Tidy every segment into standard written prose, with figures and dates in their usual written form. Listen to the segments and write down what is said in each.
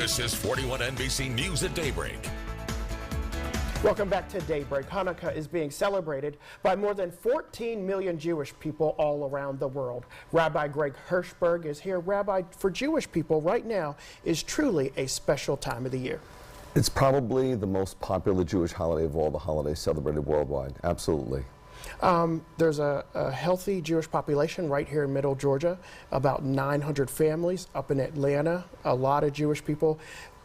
This is 41 NBC News at Daybreak. Welcome back to Daybreak. Hanukkah is being celebrated by more than 14 million Jewish people all around the world. Rabbi Ben Hershberg is here. Rabbi, for Jewish people right now is truly a special time of the year. It's probably the most popular Jewish holiday of all the holidays celebrated worldwide. Absolutely. There's a healthy Jewish population right here in Middle Georgia, about 900 families up in Atlanta, a lot of Jewish people.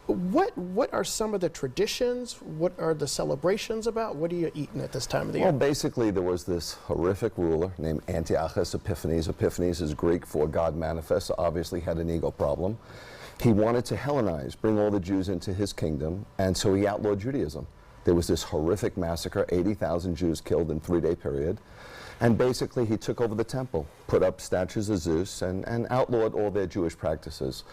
What are some of the traditions? What are the celebrations about? What are you eating at this time of the year? Well, basically, there was this horrific ruler named Antiochus Epiphanes. Epiphanes is Greek for God manifest, so obviously had an ego problem. He wanted to Hellenize, bring all the Jews into his kingdom, and so he outlawed Judaism. There was this horrific massacre, 80,000 Jews killed in a 3-day period. And basically, he took over the temple, put up statues of Zeus, and outlawed all their Jewish practices.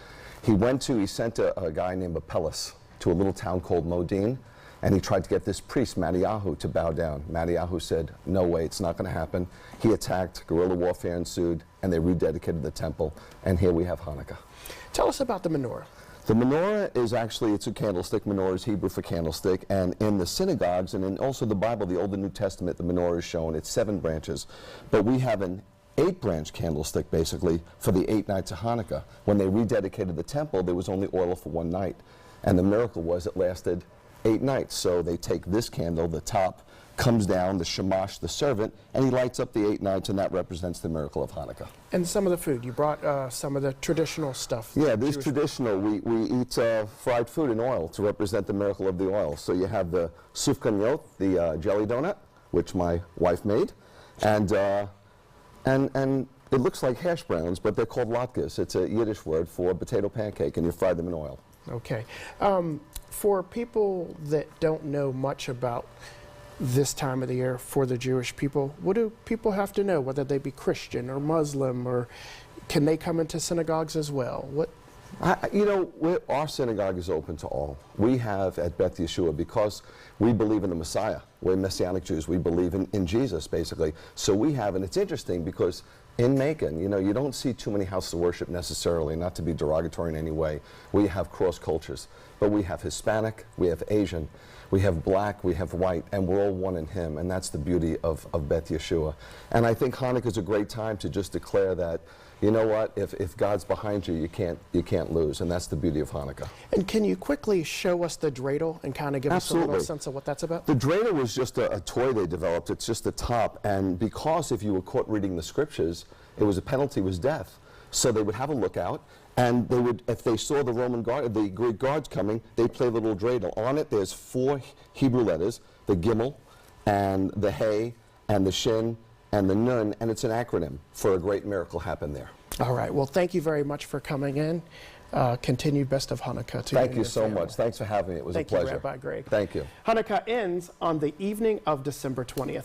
He sent a guy named Apelles to a little town called Modin, and he tried to get this priest, Mattiyahu, to bow down. Mattiyahu said, no way, it's not going to happen. He attacked, guerrilla warfare ensued, and they rededicated the temple. And here we have Hanukkah. Tell us about the menorah. The menorah is actually, it's a candlestick. Menorah is Hebrew for candlestick. And in the synagogues, and in also the Bible, the Old and New Testament, the menorah is shown. It's 7 branches. But we have an 8-branch candlestick, basically, for the 8 nights of Hanukkah. When they rededicated the temple, there was only oil for 1 night. And the miracle was it lasted 8 nights. So they take this candle, the top comes down, the shamash, the servant, and he lights up the 8 nights, and that represents the miracle of Hanukkah. And some of the food. You brought some of the traditional stuff. Yeah, this traditional. We eat fried food in oil to represent the miracle of the oil. So you have the sufganiyot, the jelly donut, which my wife made, and it looks like hash browns, but they're called latkes. It's a Yiddish word for potato pancake, and you fry them in oil. Okay. For people that don't know much about this time of the year for the Jewish people, what do people have to know, whether they be Christian or Muslim, or can they come into synagogues as well? Our synagogue is open to all. We have at Beth Yeshua, because we believe in the Messiah. We're Messianic Jews. We believe in Jesus, basically. So we have, and it's interesting because in Macon, you don't see too many houses of worship necessarily, not to be derogatory in any way. We have cross cultures, but we have Hispanic, we have Asian, we have black, we have white, and we're all one in Him, and that's the beauty of Beth Yeshua. And I think Hanukkah is a great time to just declare that, you know what, if God's behind you, you can't lose, and that's the beauty of Hanukkah. And can you quickly show us the dreidel and kind of give us a little sense of what that's about? The dreidel was just a toy they developed. It's just the top, and because if you were caught reading the scriptures, the penalty was death. So they would have a lookout, and they would, if they saw the the Greek guards coming, they'd play a little dreidel. On it, there's 4 Hebrew letters, the Gimel, and the Hey, and the Shin, and the Nun, and it's an acronym for a great miracle happened there. All right. Well, thank you very much for coming in. Continued best of Hanukkah to you. Thank you so much. Thanks for having me. It was a pleasure. Thank you, Rabbi Ben. Thank you. Hanukkah ends on the evening of December 20th.